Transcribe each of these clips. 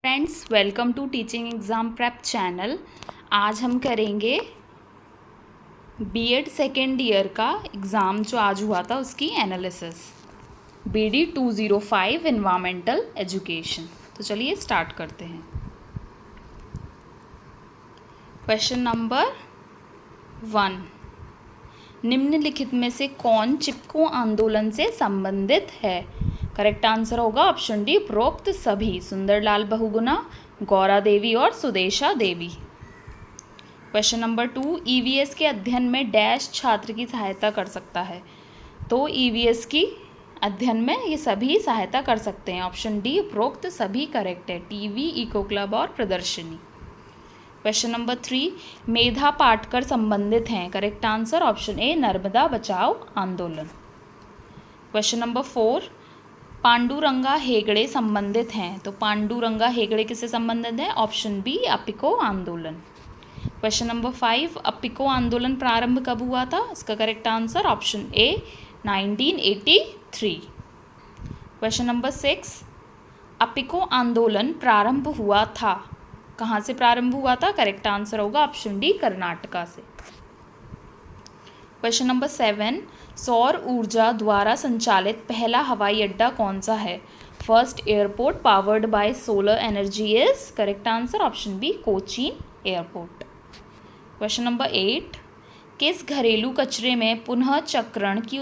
Friends, welcome to teaching exam prep channel. आज हम करेंगे बीएड सेकेंड ईयर का एग्ज़ाम जो आज हुआ था उसकी एनालिसिस, BD 205 एनवायरमेंटल एजुकेशन। तो चलिए स्टार्ट करते हैं। क्वेश्चन नंबर 1, निम्नलिखित में से कौन चिपको आंदोलन से संबंधित है? करेक्ट आंसर होगा ऑप्शन डी, उपरोक्त सभी, सुंदरलाल बहुगुणा, गौरा देवी और सुदेशा देवी। क्वेश्चन नंबर 2, ईवीएस के अध्ययन में डैश छात्र की सहायता कर सकता है? तो ईवीएस की अध्ययन में ये सभी सहायता कर सकते हैं। ऑप्शन डी, उपरोक्त सभी करेक्ट है, टीवी, इको क्लब और प्रदर्शनी। क्वेश्चन नंबर 3, मेधा पाटकर संबंधित हैं? करेक्ट आंसर ऑप्शन ए, नर्मदा बचाओ आंदोलन। क्वेश्चन नंबर 4, पांडुरंगा हेगड़े संबंधित हैं? तो पांडुरंगा हेगड़े किससे संबंधित है? ऑप्शन बी, अपिको आंदोलन। क्वेश्चन नंबर 5, अपिको आंदोलन प्रारंभ कब हुआ था? इसका करेक्ट आंसर ऑप्शन ए, 1983। क्वेश्चन नंबर 6, अपिको आंदोलन प्रारंभ हुआ था, कहाँ से प्रारंभ हुआ था? करेक्ट आंसर होगा ऑप्शन डी, कर्नाटका से। क्वेश्चन नंबर 7, सौर ऊर्जा द्वारा संचालित पहला हवाई अड्डा कौन सा है? First airport powered by solar energy is? Correct answer option B, Cochin airport. Question number 8, किस घरेलू कचरे में पुनः चक्रण की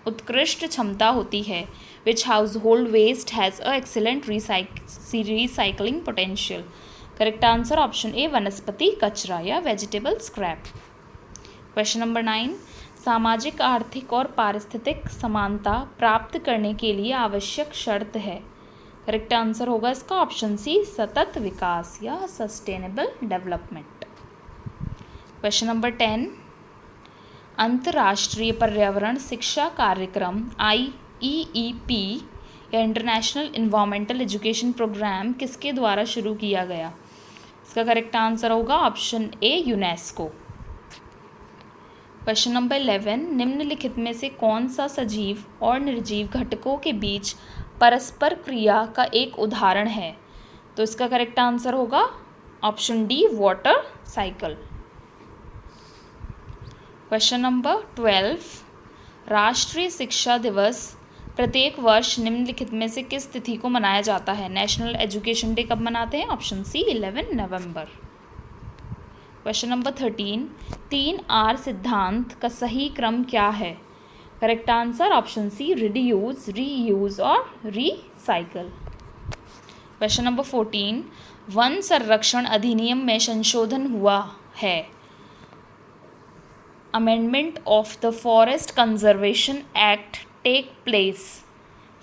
उत्कृष्ट क्षमता होती है? Which household waste has a excellent recycling potential? Correct answer option A, वनस्पति कचरा या वेजिटेबल स्क्रैप। क्वेश्चन नंबर 9, सामाजिक, आर्थिक और पारिस्थितिक समानता प्राप्त करने के लिए आवश्यक शर्त है? करेक्ट आंसर होगा इसका ऑप्शन सी, सतत विकास या सस्टेनेबल डेवलपमेंट। क्वेश्चन नंबर 10, अंतर्राष्ट्रीय पर्यावरण शिक्षा कार्यक्रम IEEP या इंटरनेशनल इन्वायरमेंटल एजुकेशन प्रोग्राम किसके द्वारा शुरू किया गया? इसका करेक्ट आंसर होगा ऑप्शन ए, यूनेस्को। क्वेश्चन नंबर 11, निम्नलिखित में से कौन सा सजीव और निर्जीव घटकों के बीच परस्पर क्रिया का एक उदाहरण है? तो इसका करेक्ट आंसर होगा option D, water cycle. Question number 12, राष्ट्रीय शिक्षा दिवस प्रत्येक वर्ष निम्नलिखित में से किस तिथि को मनाया जाता है? नेशनल एजुकेशन डे कब मनाते हैं? ऑप्शन सी, 11 नवंबर। क्वेश्चन नंबर 13, 3R सिद्धांत का सही क्रम क्या है? Correct answer option C, reduce, reuse और रीसाइकल। क्वेश्चन नंबर 14, वन संरक्षण अधिनियम में संशोधन हुआ है? Amendment of the forest conservation act take place?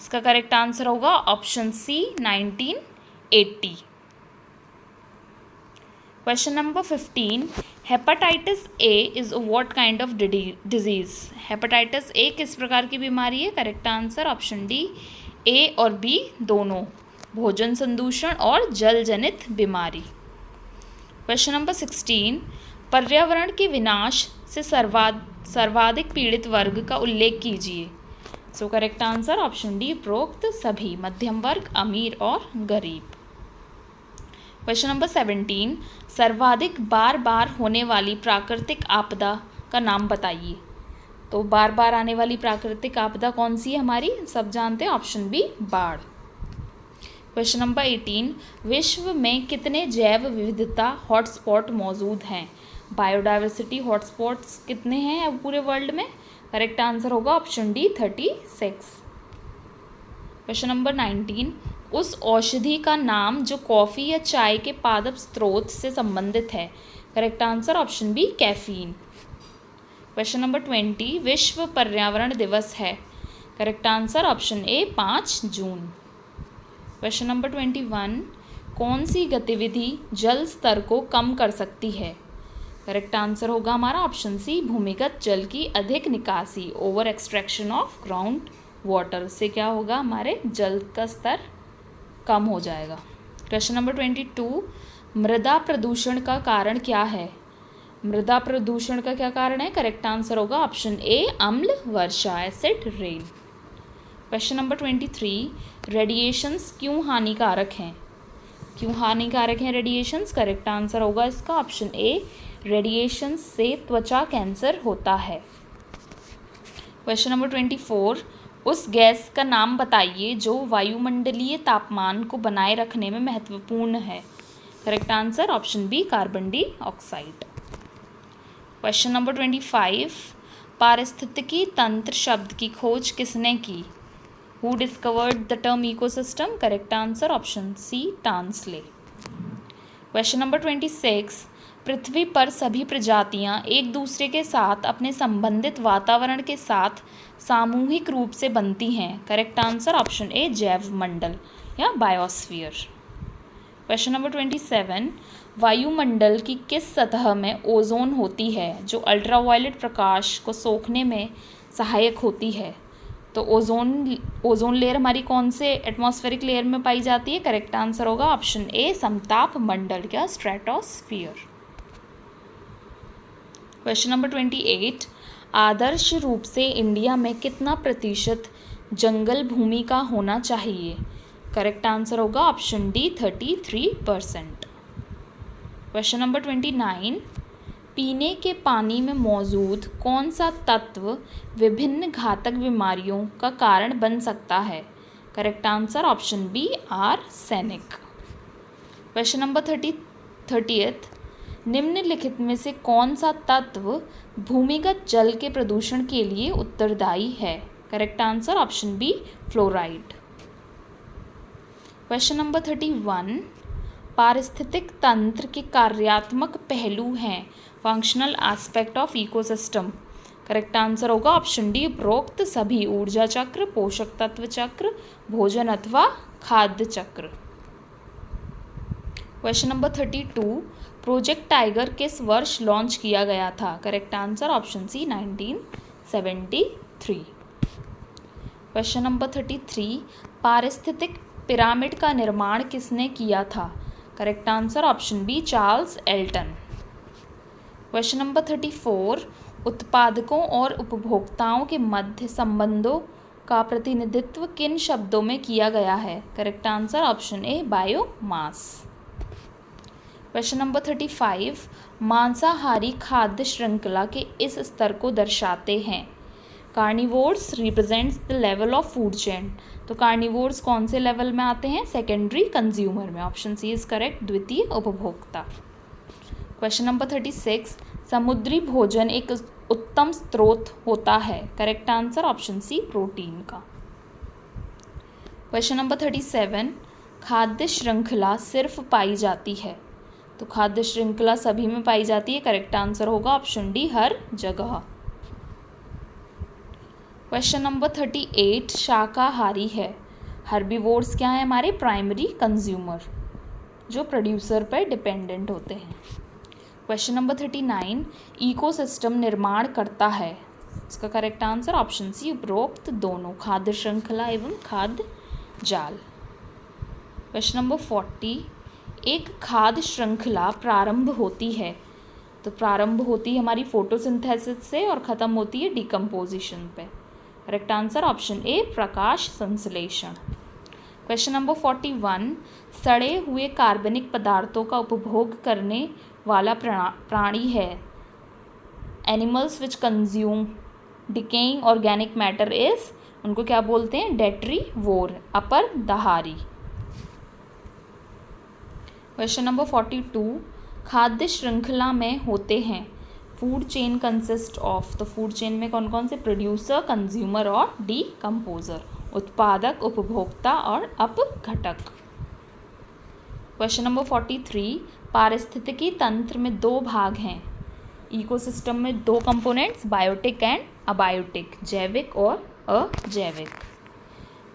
इसका करेक्ट आंसर होगा option C, 1980। Question number 15, hepatitis A is what kind of disease? Hepatitis A किस प्रकार की बीमारी है? करेक्ट आंसर ऑप्शन डी, ए और बी दोनों, भोजन संदूषण और जल जनित बीमारी। क्वेश्चन नंबर 16, पर्यावरण के विनाश से सर्वाधिक पीड़ित वर्ग का उल्लेख कीजिए। So correct answer option D, उपरोक्त सभी, मध्यम वर्ग, अमीर और गरीब। क्वेश्चन नंबर 17, सर्वाधिक बार बार होने वाली प्राकृतिक आपदा का नाम बताइए। तो बार बार आने वाली प्राकृतिक आपदा कौन सी है हमारी? सब जानते हैं, ऑप्शन बी, बाढ़। क्वेश्चन नंबर 18, विश्व में कितने जैव विविधता हॉटस्पॉट मौजूद हैं? बायोडाइवर्सिटी हॉटस्पॉट्स कितने हैं पूरे वर्ल्ड में? करेक्ट आंसर होगा ऑप्शन डी, 36। क्वेश्चन नंबर 19, उस औषधि का नाम जो कॉफ़ी या चाय के पादप स्रोत से संबंधित है? Correct answer option B, caffeine. Question number 20, विश्व पर्यावरण दिवस है? करेक्ट आंसर ऑप्शन ए, 5 जून। क्वेश्चन नंबर 21, कौन सी गतिविधि जल स्तर को कम कर सकती है? करेक्ट आंसर होगा हमारा ऑप्शन सी, भूमिगत जल की अधिक निकासी, over extraction of ground water से क्या होगा? हमारे जल का स्तर कम हो जाएगा। क्वेश्चन नंबर 22, मृदा प्रदूषण का कारण क्या है? मृदा प्रदूषण का क्या कारण है? करेक्ट आंसर होगा ऑप्शन ए, अम्ल वर्षा, acid rain. Question number 23, radiations क्यों हानिकारक हैं? क्यों हानिकारक हैं रेडिएशंस? करेक्ट आंसर होगा इसका ऑप्शन ए, रेडिएशन से त्वचा कैंसर होता है। क्वेश्चन नंबर 24, उस गैस का नाम बताइए जो वायुमंडलीय तापमान को बनाए रखने में महत्वपूर्ण है। Correct answer option B, carbon dioxide. Question number 25, पारिस्थितिकी तंत्र शब्द की खोज किसने की? Who discovered the term ecosystem? Correct answer option C, Tansley. Question number 26, पृथ्वी पर सभी प्रजातियां एक दूसरे के साथ अपने संबंधित वातावरण के साथ सामूहिक रूप से बनती हैं। करेक्ट आंसर ऑप्शन ए, जैव मंडल या बायोस्फीयर। क्वेश्चन नंबर 27, वायुमंडल की किस सतह में ओजोन होती है जो अल्ट्रावायलेट प्रकाश को सोखने में सहायक होती है? तो ओजोन लेयर हमारी कौन से एटमॉस्फेरिक लेयर में पाई जाती है? करेक्ट आंसर होगा ऑप्शन ए, समताप मंडल या स्ट्रेटोस्फीयर। क्वेश्चन नंबर 28, आदर्श रूप से इंडिया में कितना प्रतिशत जंगल भूमि का होना चाहिए? करेक्ट आंसर होगा ऑप्शन डी, 33%। क्वेश्चन नंबर 29, पीने के पानी में मौजूद कौन सा तत्व विभिन्न घातक बीमारियों का कारण बन सकता है? Correct answer option B, arsenic. Question number 30, निम्नलिखित में से कौन सा तत्व भूमिगत जल के प्रदूषण के लिए उत्तरदायी है? Correct answer option B, fluoride. Question number 31, पारिस्थितिक तंत्र के कार्यात्मक पहलू हैं functional aspect of ecosystem. Correct answer होगा ऑप्शन डी, उपरोक्त सभी, ऊर्जा चक्र, पोषक तत्व चक्र, भोजन अथवा खाद्य चक्र। क्वेश्चन नंबर 32, प्रोजेक्ट टाइगर किस वर्ष लॉन्च किया गया था? Correct answer option C, 1973। Question number 33, पारिस्थितिक पिरामिड का निर्माण किसने किया था? Correct answer option B, Charles Elton. Question number 34, उत्पादकों और उपभोक्ताओं के मध्य संबंधों का प्रतिनिधित्व किन शब्दों में किया गया है? करेक्ट आंसर ऑप्शन ए, बायोमास। क्वेश्चन नंबर 35, मांसाहारी खाद्य श्रृंखला के इस स्तर को दर्शाते हैं। Carnivores represents the level of food chain. तो कार्निवोर्स कौन से लेवल में आते हैं? सेकेंडरी कंज्यूमर में। ऑप्शन सी इज करेक्ट, द्वितीय उपभोक्ता। क्वेश्चन नंबर 36, समुद्री भोजन एक उत्तम स्रोत होता है। Correct answer option C, protein का। क्वेश्चन नंबर 37, खाद्य श्रृंखला सिर्फ पाई जाती है। तो खाद्य श्रृंखला सभी में पाई जाती है। करेक्ट आंसर होगा ऑप्शन डी, हर जगह। क्वेश्चन नंबर 38, शाकाहारी है। हर्बीवोर्स क्या है? हमारे प्राइमरी कंज्यूमर, जो प्रोड्यूसर पर डिपेंडेंट होते हैं। क्वेश्चन नंबर 39, इकोसिस्टम निर्माण करता है। इसका करेक्ट आंसर ऑप्शन सी, उपरोक्त दोनों, खाद्य श्रृंखला एवं खाद्य जाल। क्वेश्चन नंबर 40, एक खाद्य श्रृंखला प्रारंभ होती है। तो प्रारंभ होती है हमारी फोटोसिंथेसिस से और ख़त्म होती है डिकम्पोजिशन पे। करेक्ट आंसर ऑप्शन ए, प्रकाश संश्लेषण। क्वेश्चन नंबर 41, सड़े हुए कार्बनिक पदार्थों का उपभोग करने वाला प्राणी है। Animals which consume decaying organic matter is, उनको क्या बोलते हैं? डेट्रीवोर, अपर दहारी। क्वेश्चन नंबर 42, खाद्य श्रृंखला में होते हैं। Food chain consist of. तो फूड चेन में कौन कौन से? प्रोड्यूसर, कंज्यूमर और डीकम्पोजर, उत्पादक, उपभोक्ता और अपघटक। क्वेश्चन नंबर 43, पारिस्थितिकी तंत्र में दो भाग हैं। इकोसिस्टम में दो कंपोनेंट्स, बायोटिक एंड अबायोटिक, जैविक और अजैविक।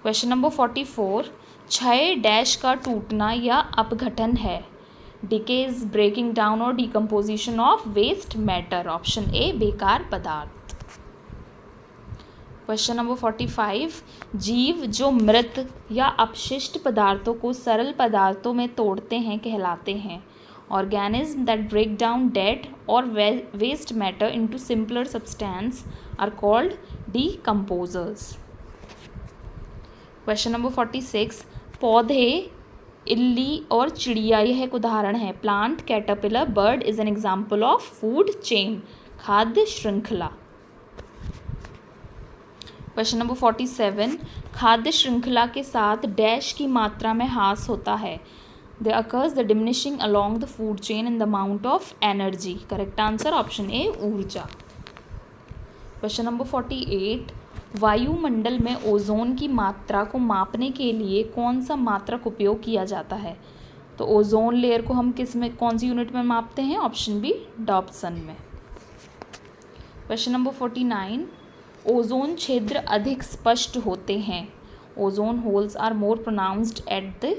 क्वेश्चन नंबर 44, क्षय डैश का टूटना या अपघटन है। Decay is breaking down or decomposition of waste matter. Option A, बेकार पदार्थ। क्वेश्चन नंबर 45, जीव जो मृत या अपशिष्ट पदार्थों को सरल पदार्थों में तोड़ते हैं कहलाते हैं। Organism that break down dead और waste matter into simpler substance are called decomposers. Question number 46, पौधे इल्ली और चिड़िया यह एक उदाहरण है। Plant, caterpillar, bird is an example of food chain, खाद्य श्रृंखला। क्वेश्चन नंबर 47, खाद्य श्रृंखला के साथ डैश की मात्रा में ह्रास होता है। There occurs the diminishing along the food chain in the amount of energy. Correct answer option A ऊर्जा। क्वेश्चन नंबर 48, वायुमंडल में ओजोन की मात्रा को मापने के लिए कौन सा मात्रक उपयोग किया जाता है। तो ओजोन लेयर को हम किस में, कौन सी यूनिट में मापते हैं। ऑप्शन बी डॉप्सन में। क्वेश्चन नंबर 49, ओजोन छिद्र अधिक स्पष्ट होते हैं। Ozone holes are more pronounced at the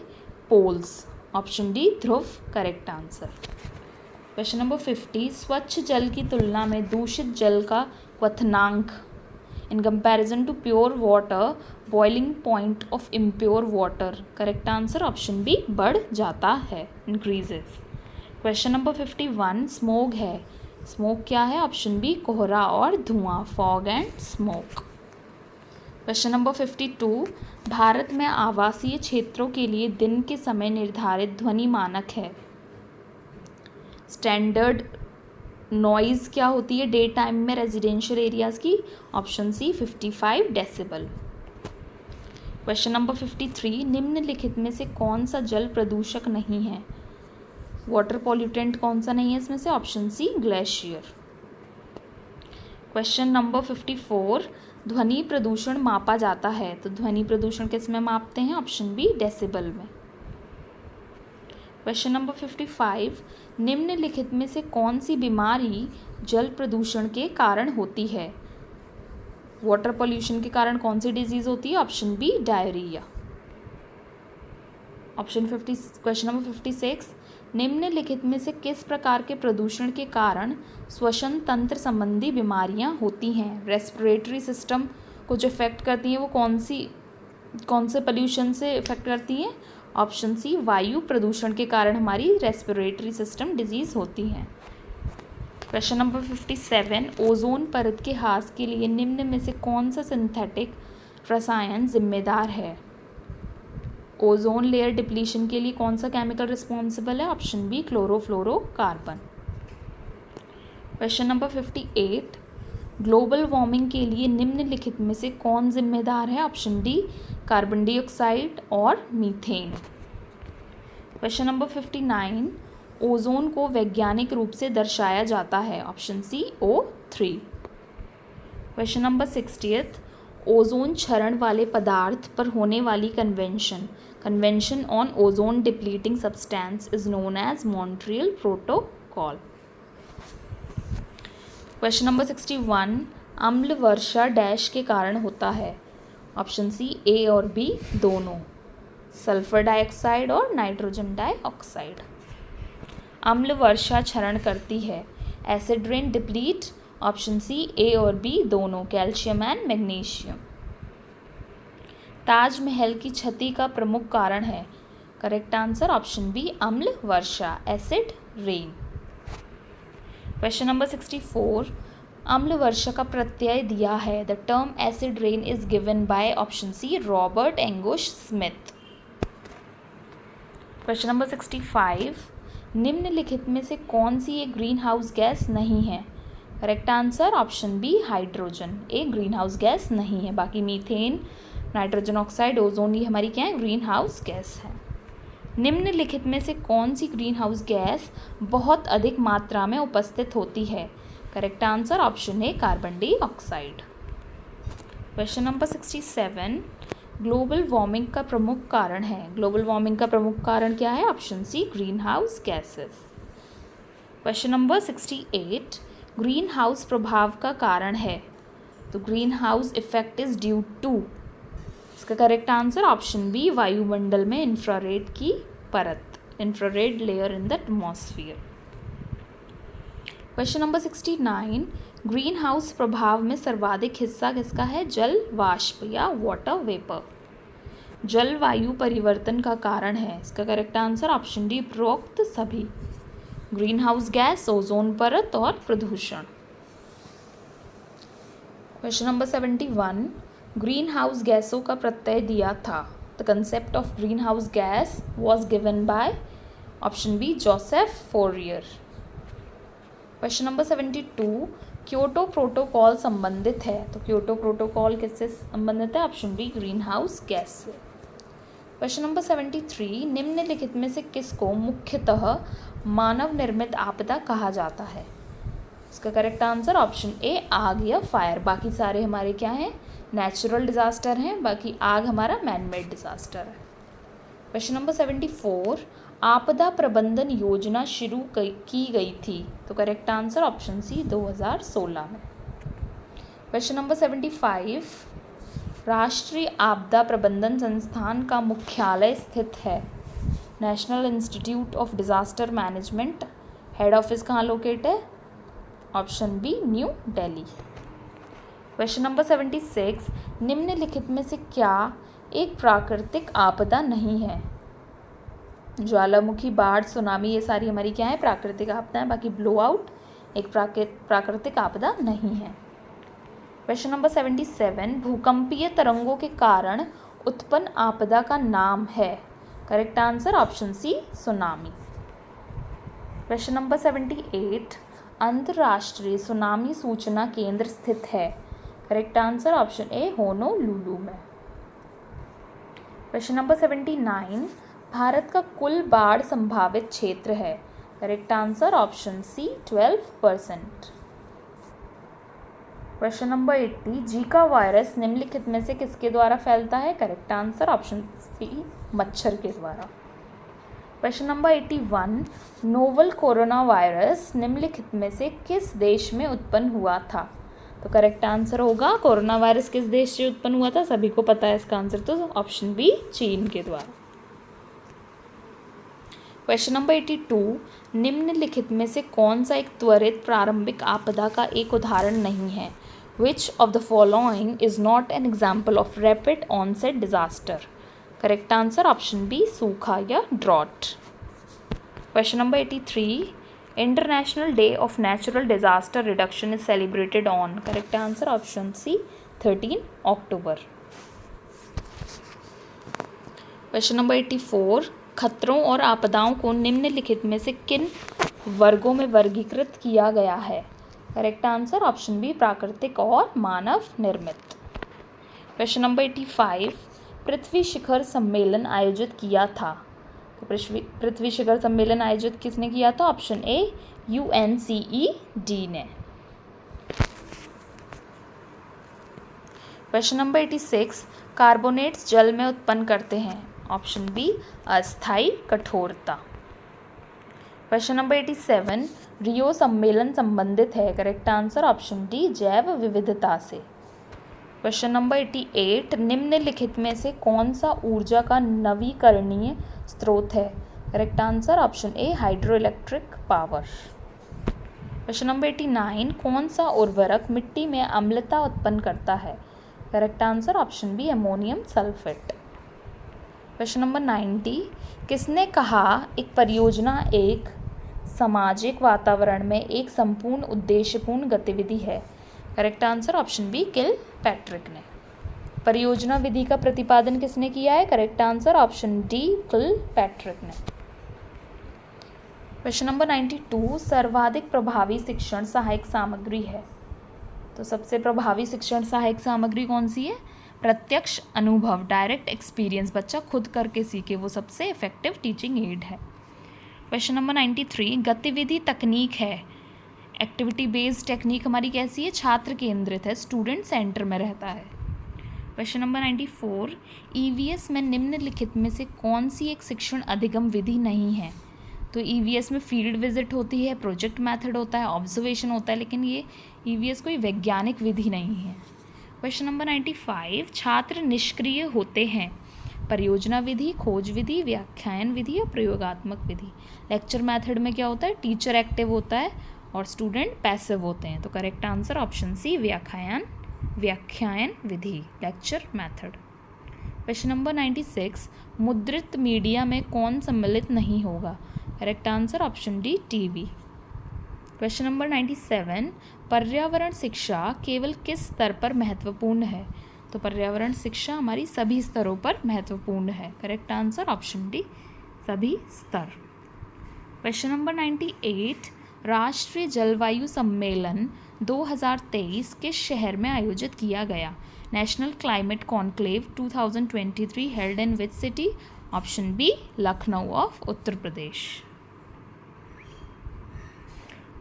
poles. Option D ध्रुव करेक्ट आंसर। क्वेश्चन नंबर 50, स्वच्छ जल की तुलना में दूषित जल का क्वथनांक in comparison to pure water, boiling point of impure water. Correct answer option B बढ़ जाता है, इंक्रीजेस। क्वेश्चन नंबर 51, स्मोग है। स्मोक क्या है। ऑप्शन बी कोहरा और धुआं, fog and smoke. Question number 52, Bharat में आवासीय क्षेत्रों के लिए दिन के समय निर्धारित ध्वनि मानक है। स्टैंडर्ड नॉइज़ क्या होती है डे टाइम में रेजिडेंशियल एरियाज़ की। Option C 55 decibel. Question number 53, निम्नलिखित में से कौन सा जल प्रदूषक नहीं है। वाटर पॉल्यूटेंट कौन सा नहीं है इसमें से। Option C glacier. Question number 54, ध्वनि प्रदूषण मापा जाता है। तो ध्वनि प्रदूषण किस में मापते हैं। ऑप्शन बी डेसिबल में। क्वेश्चन नंबर 55, निम्नलिखित में से कौन सी बीमारी जल प्रदूषण के कारण होती है। वाटर पॉल्यूशन के कारण कौन सी डिजीज होती है। Option B diarrhoea. Question number 56, निम्नलिखित में से किस प्रकार के प्रदूषण के कारण श्वसन तंत्र संबंधी बीमारियां होती हैं। रेस्पिरेटरी सिस्टम को जो इफेक्ट करती हैं वो कौन से पोल्यूशन से इफेक्ट करती हैं। ऑप्शन सी वायु प्रदूषण के कारण हमारी रेस्पिरेटरी सिस्टम डिजीज़ होती हैं। क्वेश्चन नंबर 57, ओजोन परत के ह्रास के लिए निम्न में से कौन सा सिंथेटिक रसायन जिम्मेदार है। ओजोन लेयर डिप्लीशन के लिए कौन सा केमिकल रिस्पॉन्सिबल है। Option B chlorofluorocarbon. Question number 58, global warming के लिए निम्नलिखित में से कौन जिम्मेदार है। ऑप्शन डी कार्बन डाइऑक्साइड और मीथेन। क्वेश्चन नंबर 59, ओजोन को वैज्ञानिक रूप से दर्शाया जाता है। Option C O3। Question number 60, ozone क्षरण वाले पदार्थ पर होने वाली convention on ozone depleting substance is known as Montreal protocol. Question number 61, अम्ल वर्षा डैश के कारण होता है। ऑप्शन सी ए और बी दोनों, सल्फर डाइऑक्साइड और नाइट्रोजन डाइऑक्साइड। अम्ल वर्षा क्षरण करती है। Acid rain deplete. Option C A और बी दोनों, कैल्शियम एंड मैग्नीशियम। ताजमहल की क्षति का प्रमुख कारण है। करेक्ट आंसर ऑप्शन बी अम्ल वर्षा, एसिड रेन। क्वेश्चन नंबर 64, अम्ल वर्षा का प्रत्यय दिया है। The term acid rain is given by option C Robert Angus Smith. Question number 65, निम्नलिखित में से कौन सी एक ग्रीन हाउस गैस नहीं है। Correct answer option B hydrogen, एक ग्रीन हाउस गैस नहीं है। बाकी मीथेन, नाइट्रोजन ऑक्साइड, ओजोन ये हमारी क्या है, ग्रीन हाउस गैस है। निम्नलिखित में से कौन सी ग्रीन हाउस गैस बहुत अधिक मात्रा में उपस्थित होती है। करेक्ट आंसर ऑप्शन ए carbon dioxide. Question number 67, global warming का प्रमुख कारण है। ग्लोबल वार्मिंग का प्रमुख कारण क्या है। Option C greenhouse gases. Question number 68, greenhouse प्रभाव का कारण है। तो greenhouse effect is due to, इसका करेक्ट आंसर ऑप्शन बी वायुमंडल में इंफ्रारेड की परत, infrared layer in the atmosphere. Question number 69, greenhouse प्रभाव में सर्वाधिक हिस्सा किसका है। जल वाष्प या वाटर वेपर। जलवायु परिवर्तन का कारण है। इसका करेक्ट आंसर ऑप्शन डी उपरोक्त सभी, ग्रीन हाउस गैस, ओजोन परत और प्रदूषण। क्वेश्चन नंबर 71, ग्रीन हाउस गैसों का प्रत्यय दिया था। The concept of greenhouse gas was given by option B Joseph Fourier. Question number 72, Kyoto protocol संबंधित है, तो क्योटो प्रोटोकॉल किससे संबंधित है, option B greenhouse gas से। क्वेश्चन नंबर 73, निम्नलिखित में से किसको मुख्यतः मानव निर्मित आपदा कहा जाता है। इसका करेक्ट आंसर ऑप्शन ए आग या फायर। बाकी सारे हमारे क्या हैं, नेचुरल डिजास्टर हैं, बाकी आग हमारा मैन मेड डिजास्टर है। क्वेश्चन नंबर 74, आपदा प्रबंधन योजना शुरू की गई थी, तो करेक्ट आंसर ऑप्शन सी 2016 में। क्वेश्चन नंबर 75, राष्ट्रीय आपदा प्रबंधन संस्थान का मुख्यालय स्थित है, national institute of disaster management. Head office कहाँ लोकेट है, option B new Delhi. Question number 76, निम्नलिखित में से क्या एक प्राकृतिक आपदा नहीं है। ज्वालामुखी, बाढ़, सुनामी, ये सारी हमारी क्या है, प्राकृतिक आपदाएं, बाकी ब्लो आउट एक प्राकृतिक आपदा नहीं है। क्वेश्चन नंबर 77, भूकंपीय तरंगों के कारण उत्पन्न आपदा का नाम है, correct answer option C tsunami. Question number 78, अंतर्राष्ट्रीय सुनामी सूचना केंद्र स्थित है, correct answer option A Honolulu में। क्वेश्चन नंबर 79, भारत का कुल बाढ़ संभावित क्षेत्र है, correct answer option C 12%। Question number 80, Zika virus निम्नलिखित में से किसके द्वारा फैलता है, करेक्ट आंसर ऑप्शन सी मच्छर के द्वारा। Question number 81, novel corona virus निम्नलिखित में से किस देश में उत्पन्न हुआ था, तो करेक्ट आंसर होगा कोरोना वायरस किस देश से उत्पन्न हुआ था, सभी को पता है इसका आंसर, तो ऑप्शन बी चीन के द्वारा। क्वेश्चन नंबर 82, निम्नलिखित में से कौन सा एक त्वरित प्रारंभिक आपदा का एक उदाहरण नहीं है, which of the following is not an example of rapid onset disaster, correct answer option B सूखा या drought. Question number 83, international day of natural disaster reduction is celebrated on, correct answer option C 13 October. Question number 84, खतरों और आपदाओं को निम्नलिखित में से किन वर्गों में वर्गीकृत किया गया है, करेक्ट आंसर ऑप्शन बी प्राकृतिक और मानव निर्मित। क्वेश्चन नंबर 85, पृथ्वी शिखर सम्मेलन आयोजित किया था, तो पृथ्वी शिखर सम्मेलन आयोजित किसने किया था, ऑप्शन ए UNCED ने। क्वेश्चन नंबर 86, कार्बोनेट्स जल में उत्पन्न करते हैं, ऑप्शन बी अस्थायी कठोरता। क्वेश्चन नंबर 87, रियो सम्मेलन संबंधित है, करेक्ट आंसर ऑप्शन डी जैव विविधता से। क्वेश्चन नंबर 88, निम्नलिखित में से कौन सा ऊर्जा का नवीकरणीय स्रोत है, करेक्ट आंसर ऑप्शन ए hydro electric power. Question number 89, कौन सा उर्वरक मिट्टी में अम्लता उत्पन्न करता है, correct answer option B ammonium sulphate. Question number 90, किसने कहा एक परियोजना एक सामाजिक वातावरण में एक संपूर्ण उद्देश्यपूर्ण गतिविधि है, करेक्ट आंसर ऑप्शन बी किल पैट्रिक ने। परियोजना विधि का प्रतिपादन किसने किया है, करेक्ट आंसर ऑप्शन डी किल पैट्रिक ने। क्वेश्चन नंबर 92, सर्वाधिक प्रभावी शिक्षण सहायक सामग्री है, तो सबसे प्रभावी शिक्षण सहायक सामग्री कौन सी है, प्रत्यक्ष अनुभव, डायरेक्ट एक्सपीरियंस, बच्चा खुद करके सीखे, वो सबसे इफेक्टिव टीचिंग एड है। क्वेश्चन नंबर 93, गतिविधि तकनीक है, एक्टिविटी बेस्ड टेक्निक हमारी कैसी है, छात्र केंद्रित है, स्टूडेंट सेंटर में रहता है। क्वेश्चन नंबर 94, EVS में निम्नलिखित में से कौन सी एक शिक्षण अधिगम विधि नहीं है, तो EVS में फील्ड विजिट होती है, प्रोजेक्ट मेथड होता है, ऑब्जर्वेशन होता है, लेकिन ये EVS कोई वैज्ञानिक विधि नहीं है। क्वेश्चन नंबर 95, छात्र निष्क्रिय होते हैं, परियोजना विधि, खोज विधि, व्याख्यान विधि या प्रयोगात्मक विधि। लेक्चर मेथड में क्या होता है, टीचर एक्टिव होता है और स्टूडेंट पैसिव होते हैं, तो करेक्ट आंसर ऑप्शन सी व्याख्यान विधि, लेक्चर मेथड। क्वेश्चन नंबर 96, मुद्रित मीडिया में कौन सम्मिलित नहीं होगा, correct answer option D TV. Question number 97, पर्यावरण शिक्षा केवल किस स्तर पर महत्वपूर्ण है, तो पर्यावरण शिक्षा हमारी सभी स्तरों पर महत्वपूर्ण है। करेक्ट आंसर ऑप्शन डी, सभी स्तर। क्वेश्चन नंबर 98, राष्ट्रीय जलवायु सम्मेलन 2023 किस शहर में आयोजित किया गया? National climate conclave 2023 held in which city? Option B, Lucknow of Uttar Pradesh.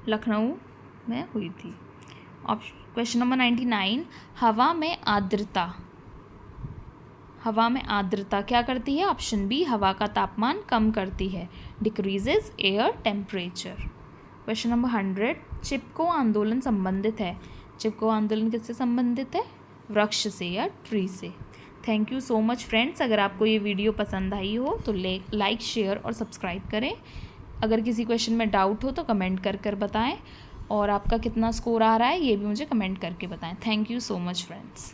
Lucknow में हुई थी। क्वेश्चन नंबर 99, हवा में आर्द्रता क्या करती है? ऑप्शन बी, हवा का तापमान कम करती है, decreases air temperature. Question number 100, चिपको आंदोलन संबंधित है। चिपको आंदोलन किससे संबंधित है? वृक्ष से या ट्री से। Thank you so much friends. अगर आपको ये वीडियो पसंद आई हो तो लाइक, शेयर और सब्सक्राइब करें। अगर किसी क्वेश्चन में डाउट हो तो कमेंट कर बताएं, और आपका कितना स्कोर आ रहा है ये भी मुझे कमेंट करके बताएं। Thank you so much friends.